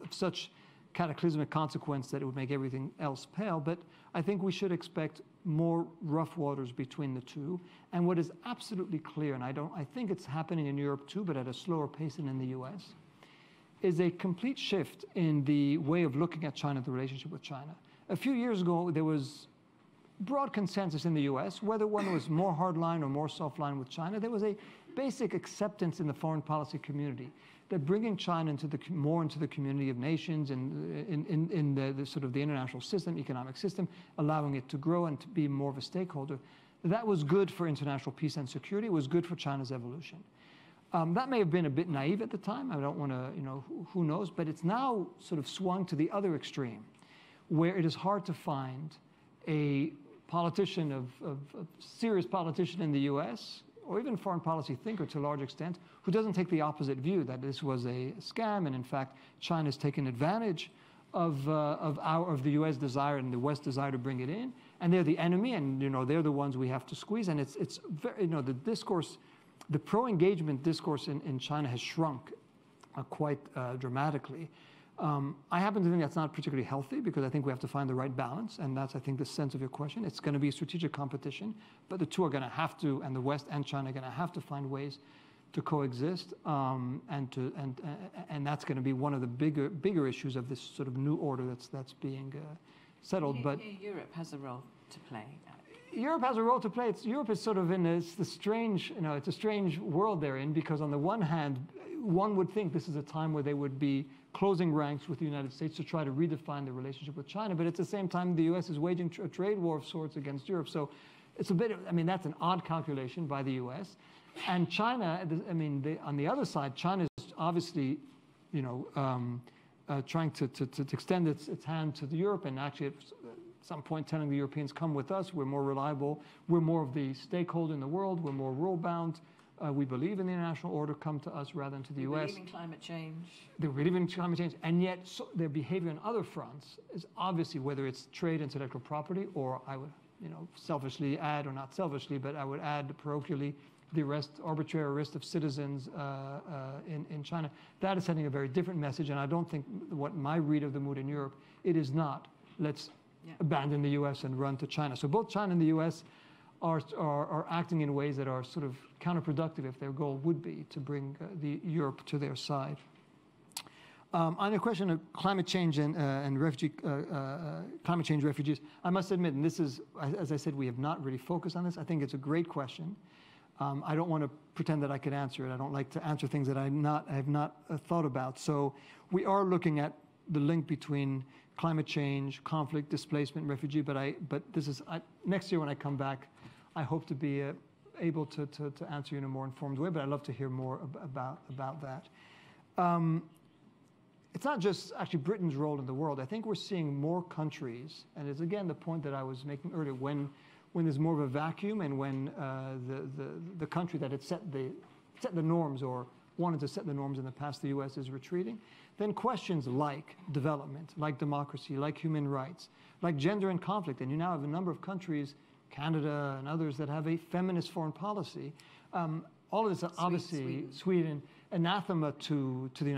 of such cataclysmic consequence that it would make everything else pale, but I think we should expect more rough waters between the two. And what is absolutely clear, and I think it's happening in Europe too, but at a slower pace than in the US, is a complete shift in the way of looking at China, the relationship with China. A few years ago, there was broad consensus in the US, whether one was more hardline or more softline with China. There was a basic acceptance in the foreign policy community that bringing China more into the community of nations and in the sort of the international system, economic system, allowing it to grow and to be more of a stakeholder, that was good for international peace and security. It was good for China's evolution. That may have been a bit naive at the time. I don't want to, who knows, but it's now sort of swung to the other extreme, where it is hard to find a politician serious politician in the US, or even foreign policy thinker to a large extent, who doesn't take the opposite view, that this was a scam, and in fact, China's taken advantage of the US desire and the West desire to bring it in, and they're the enemy, and they're the ones we have to squeeze. And it's very, the discourse, the pro-engagement discourse in China has shrunk quite dramatically. I happen to think that's not particularly healthy, because I think we have to find the right balance, and that's, I think, the sense of your question. It's going to be a strategic competition, but the two are going to have to, and the West and China are going to have to find ways to coexist, and that's going to be one of the bigger issues of this sort of new order that's being settled. But Europe has a role to play. Europe has a role to play. Europe is sort of in it's a strange world they're in, because on the one hand, one would think this is a time where they would be closing ranks with the United States to try to redefine the relationship with China, but at the same time, the US is waging a trade war of sorts against Europe. So it's a bit, that's an odd calculation by the US. And China, on the other side, China is obviously, trying to extend its hand to Europe, and actually at some point telling the Europeans, come with us, we're more reliable, we're more of the stakeholder in the world, we're more rule-bound, we believe in the international order, come to us rather than to the US. They believe in climate change. They believe in climate change, and yet their behavior on other fronts is obviously, whether it's trade, intellectual property, or I would, selfishly add, or not selfishly, but I would add parochially, the arbitrary arrest of citizens in China. That is sending a very different message, and I don't think what my read of the mood in Europe, it is not, let's abandon the US and run to China. So both China and the US are acting in ways that are sort of counterproductive if their goal would be to bring Europe to their side. On the question of climate change and refugee, climate change refugees, I must admit, and this is, as I said, we have not really focused on this. I think it's a great question. I don't want to pretend that I could answer it. I don't like to answer things that I have not thought about. So we are looking at the link between climate change, conflict, displacement, refugee. But this is next year when I come back, I hope to be able to answer you in a more informed way. But I'd love to hear more about that. It's not just actually Britain's role in the world. I think we're seeing more countries, and it's again the point that I was making earlier, when there's more of a vacuum, and when the country that had set the norms or wanted to set the norms in the past, the US, is retreating, then questions like development, like democracy, like human rights, like gender and conflict, and you now have a number of countries, Canada and others, that have a feminist foreign policy. All of this, obviously, Sweden, anathema to the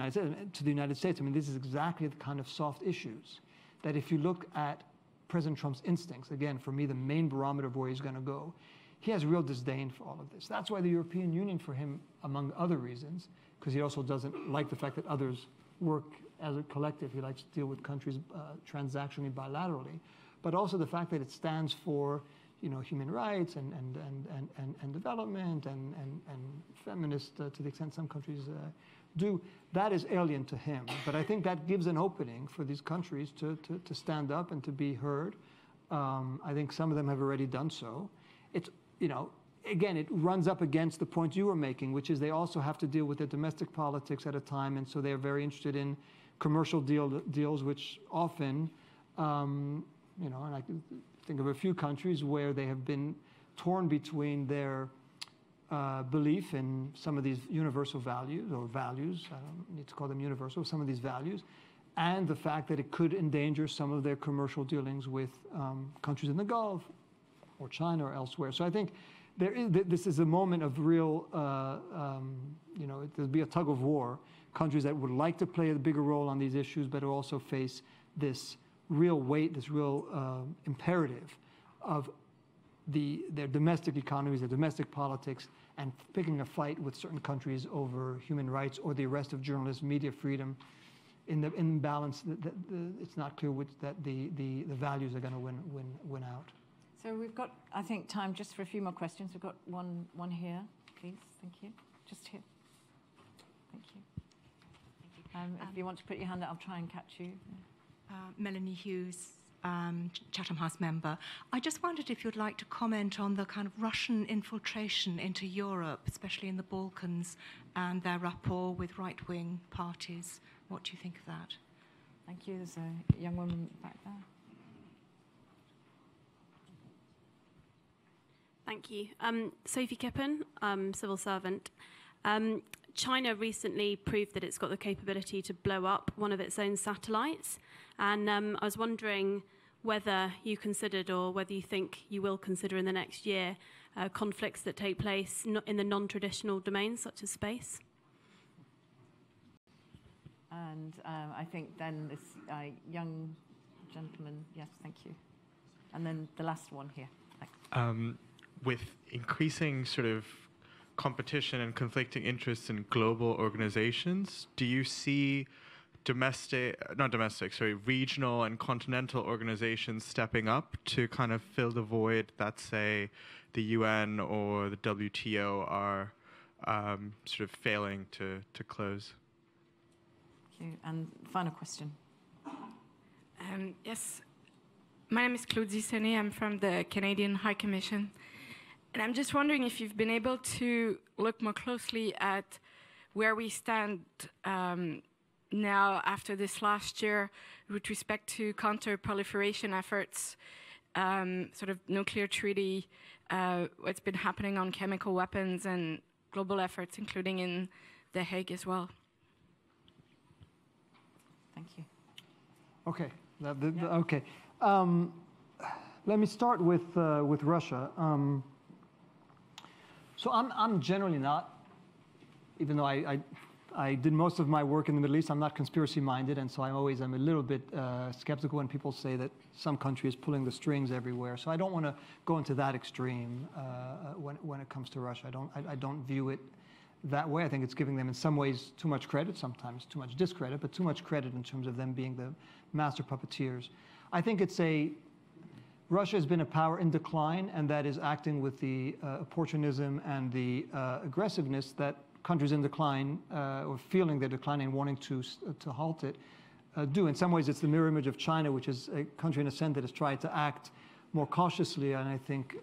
United States. This is exactly the kind of soft issues that, if you look at President Trump's instincts, again, for me, the main barometer of where he's going to go, he has real disdain for all of this. That's why the European Union, for him, among other reasons, because he also doesn't like the fact that others work as a collective. He likes to deal with countries transactionally, bilaterally, but also the fact that it stands for human rights and development and feminist to the extent some countries do, that is alien to him. But I think that gives an opening for these countries to stand up and to be heard. I think some of them have already done so. It's, again, it runs up against the point you were making, which is they also have to deal with their domestic politics at a time, and so they're very interested in commercial deals, which often, and I can think of a few countries where they have been torn between their belief in some of these universal values, or values, I don't need to call them universal, some of these values, and the fact that it could endanger some of their commercial dealings with countries in the Gulf or China or elsewhere. So I think this is a moment of real, there'll be a tug of war. Countries that would like to play a bigger role on these issues, but who also face this real weight, this real imperative of their domestic economies, their domestic politics, and picking a fight with certain countries over human rights or the arrest of journalists, media freedom. In the imbalance, it's not clear that the values are going to win out. So we've got, I think, time just for a few more questions. We've got one here, please. Thank you. Just here. Thank you. If you want to put your hand up, I'll try and catch you. Melanie Hughes, Chatham House member. I just wondered if you'd like to comment on the kind of Russian infiltration into Europe, especially in the Balkans, and their rapport with right-wing parties. What do you think of that? Thank you. There's a young woman back there. Thank you. Sophie Kippen, civil servant. China recently proved that it's got the capability to blow up one of its own satellites. And I was wondering whether you considered, or whether you think you will consider in the next year, conflicts that take place in the non-traditional domains, such as space. And I think then this young gentleman, yes, thank you. And then the last one here. With increasing sort of competition and conflicting interests in global organizations, do you see regional and continental organizations stepping up to kind of fill the void that, say, the UN or the WTO are sort of failing to close? Thank you. And final question. Yes, my name is Claudie Sonnet. I'm from the Canadian High Commission. And I'm just wondering if you've been able to look more closely at where we stand now after this last year with respect to counter-proliferation efforts, sort of nuclear treaty, what's been happening on chemical weapons and global efforts, including in The Hague as well. Thank you. Okay. Okay. Let me start with Russia. So I'm generally not, even though I did most of my work in the Middle East, I'm not conspiracy-minded, and so I'm a little bit skeptical when people say that some country is pulling the strings everywhere. So I don't want to go into that extreme when it comes to Russia. I don't view it that way. I think it's giving them in some ways too much credit, sometimes too much discredit, but too much credit in terms of them being the master puppeteers. I think Russia has been a power in decline, and that is acting with the opportunism and the aggressiveness that countries in decline, or feeling they're declining and wanting to halt it, do. In some ways, it's the mirror image of China, which is a country in a sense that has tried to act more cautiously, and I think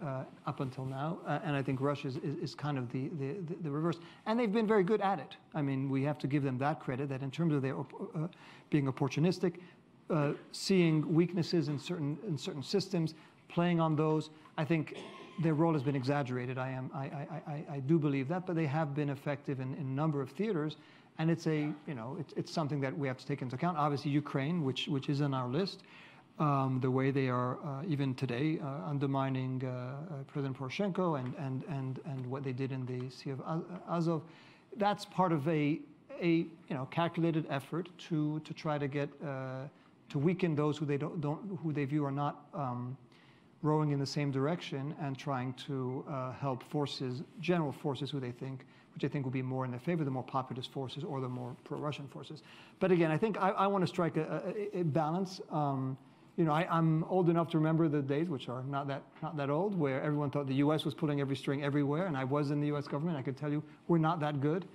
up until now, and I think Russia is kind of the reverse. And they've been very good at it. I mean, we have to give them that credit, that in terms of their being opportunistic, seeing weaknesses in certain systems, playing on those. I think their role has been exaggerated. I do believe that, but they have been effective in a number of theaters, and it's something that we have to take into account. Obviously, Ukraine, which is on our list, the way they are even today undermining President Poroshenko and what they did in the Sea of Azov, that's part of a calculated effort to try to get to weaken those who who they view are not rowing in the same direction, and trying to help general forces which I think will be more in their favor, the more populist forces or the more pro-Russian forces. But again, I think I want to strike a balance. I'm old enough to remember the days, which are not that old, where everyone thought the U.S. was pulling every string everywhere, and I was in the U.S. government. I could tell you we're not that good.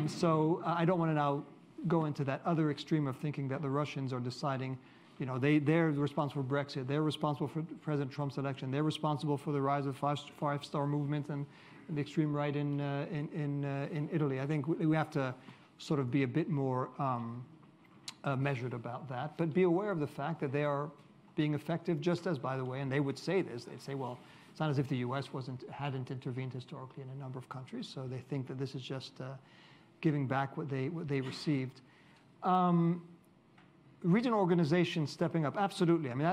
So I don't want to now go into that other extreme of thinking that the Russians are deciding, they're responsible for Brexit, they're responsible for President Trump's election, they're responsible for the rise of five-star movement and the extreme right in Italy. I think we have to sort of be a bit more measured about that, but be aware of the fact that they are being effective, just as, by the way, and they would say this, they'd say, well, it's not as if the U.S. hadn't intervened historically in a number of countries, so they think that this is just giving back what they received. Regional organizations stepping up, absolutely. I mean,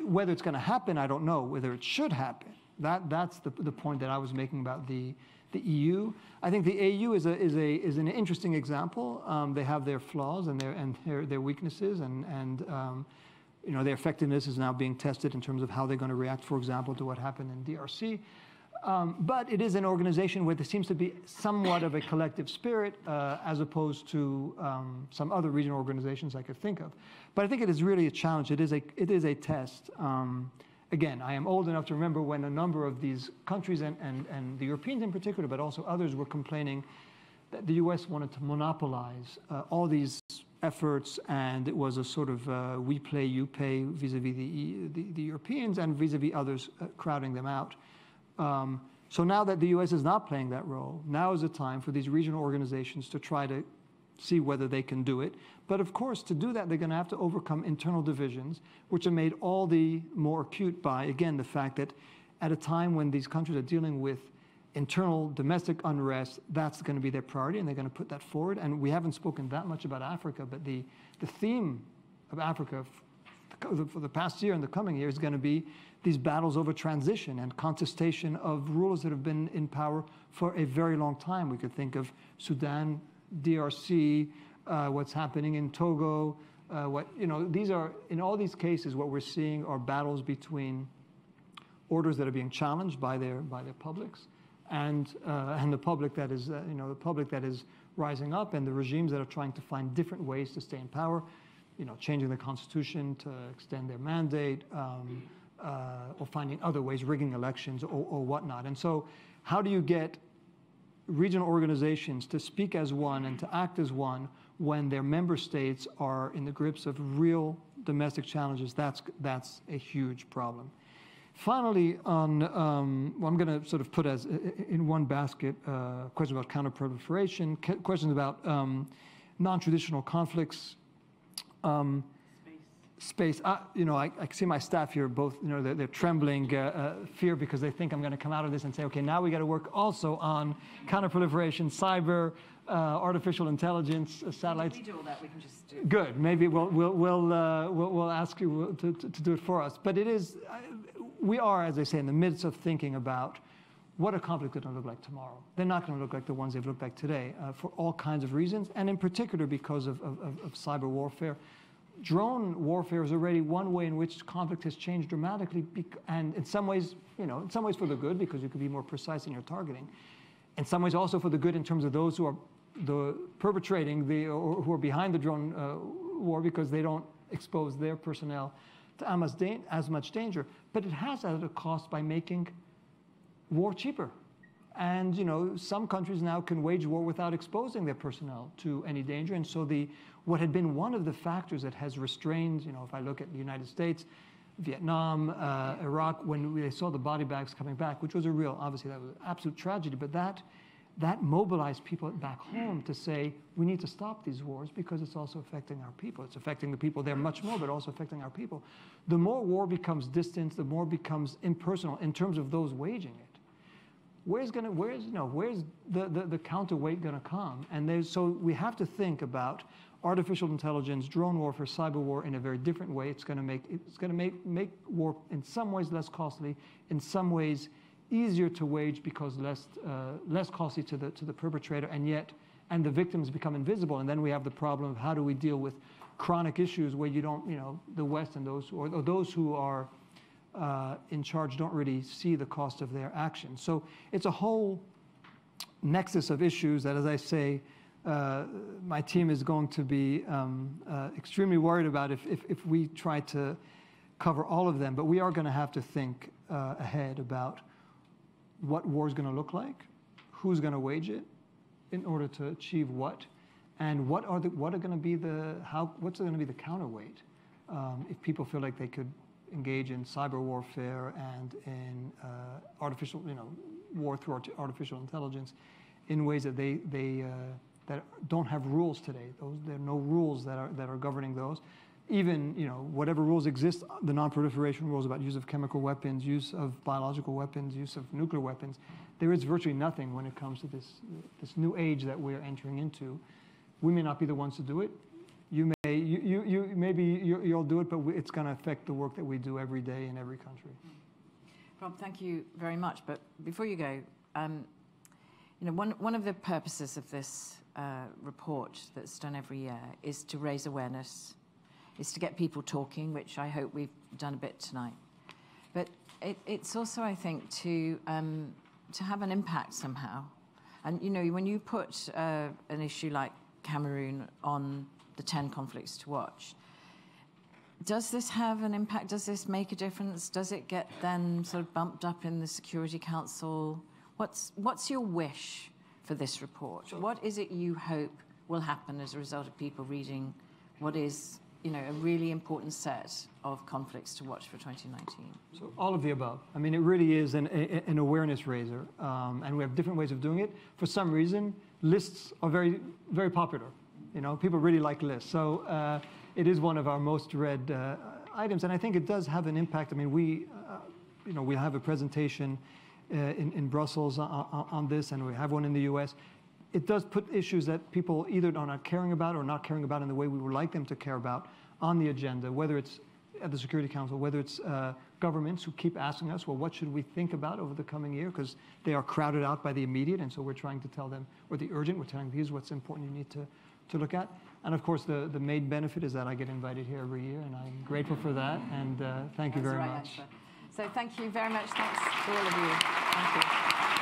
whether it's going to happen, I don't know. Whether it should happen, that's the point that I was making about the EU. I think the AU is an interesting example. They have their flaws and their weaknesses, and their effectiveness is now being tested in terms of how they're going to react, for example, to what happened in DRC. But it is an organization where there seems to be somewhat of a collective spirit, as opposed to some other regional organizations I could think of. But I think it is really a challenge. It is a test. Again, I am old enough to remember when a number of these countries and the Europeans in particular, but also others, were complaining that the U.S. wanted to monopolize all these efforts, and it was a sort of we play, you pay vis-a-vis the Europeans and vis-a-vis others crowding them out. So now that the U.S. is not playing that role, now is the time for these regional organizations to try to see whether they can do it. But of course, to do that, they're going to have to overcome internal divisions, which are made all the more acute by, again, the fact that at a time when these countries are dealing with internal domestic unrest, that's going to be their priority, and they're going to put that forward. And we haven't spoken that much about Africa, but the theme of Africa for the past year and the coming year is going to be these battles over transition and contestation of rulers that have been in power for a very long time. We could think of Sudan, DRC, what's happening in Togo. These are, in all these cases, what we're seeing are battles between orders that are being challenged by their publics, and the public that is rising up, and the regimes that are trying to find different ways to stay in power, changing the constitution to extend their mandate, or finding other ways, rigging elections or whatnot. And so, how do you get regional organizations to speak as one and to act as one when their member states are in the grips of real domestic challenges? That's a huge problem. Finally, I'm going to sort of put as in one basket questions about counterproliferation, questions about non-traditional conflicts, space. I see my staff here, both, they're trembling, fear, because they think I'm going to come out of this and say, okay, now we got to work also on counterproliferation, cyber, artificial intelligence, satellites. We do all that. We can just do. Good. Maybe we'll ask you to do it for us. But it is, we are, as I say, in the midst of thinking about what a conflict is going to look like tomorrow. They're not going to look like the ones they've looked like today, for all kinds of reasons, and in particular because of cyber warfare. Drone warfare is already one way in which conflict has changed dramatically, and in some ways for the good, because you can be more precise in your targeting. In some ways also for the good in terms of those who are perpetrating or who are behind the drone war, because they don't expose their personnel to as much danger. But it has at a cost by making war cheaper. And some countries now can wage war without exposing their personnel to any danger. And so what had been one of the factors that has restrained, if I look at the United States, Vietnam, Iraq, when they saw the body bags coming back, which was obviously that was an absolute tragedy, but that mobilized people back home to say, we need to stop these wars because it's also affecting our people. It's affecting the people there much more, but also affecting our people. The more war becomes distant, the more it becomes impersonal in terms of those waging it. Where's the counterweight going to come? And so we have to think about artificial intelligence, drone warfare, cyber war in a very different way. It's going to make war in some ways less costly, in some ways easier to wage because less costly to the perpetrator, and the victims become invisible. And then we have the problem of how do we deal with chronic issues where you don't, the West and those who are in charge don't really see the cost of their actions. So it's a whole nexus of issues that, as I say, my team is going to be extremely worried about if we try to cover all of them, but we are going to have to think ahead about what war is going to look like, who's going to wage it in order to achieve what, and what's going to be the counterweight if people feel like they could engage in cyber warfare and in artificial, war through artificial intelligence in ways that that don't have rules today. There are no rules that are governing those. Even whatever rules exist, the non-proliferation rules about use of chemical weapons, use of biological weapons, use of nuclear weapons, there is virtually nothing when it comes to this new age that we're entering into. We may not be the ones to do it. Maybe you'll do it, but it's going to affect the work that we do every day in every country. Rob, thank you very much. But before you go, one of the purposes of this report that's done every year is to raise awareness, is to get people talking, which I hope we've done a bit tonight. But it's also, I think, to have an impact somehow. And when you put an issue like Cameroon on the 10 conflicts to watch, does this have an impact? Does this make a difference? Does it get then sort of bumped up in the Security Council? What's your wish for this report? What is it you hope will happen as a result of people reading what is, a really important set of conflicts to watch for 2019? So all of the above. I mean, it really is an awareness raiser, and we have different ways of doing it. For some reason, lists are very, very popular. People really like lists. So it is one of our most read items, and I think it does have an impact. I mean, we have a presentation in Brussels on this, and we have one in the US. It does put issues that people either are not caring about or not caring about in the way we would like them to care about on the agenda, whether it's at the Security Council, whether it's governments who keep asking us, well, what should we think about over the coming year? Because they are crowded out by the immediate, and so we're trying to tell them, or the urgent, we're telling them, here's what's important you need to look at. And of course, the main benefit is that I get invited here every year, and I'm grateful for that, and thank you very much. So thank you very much. Thanks to all of you. Thank you.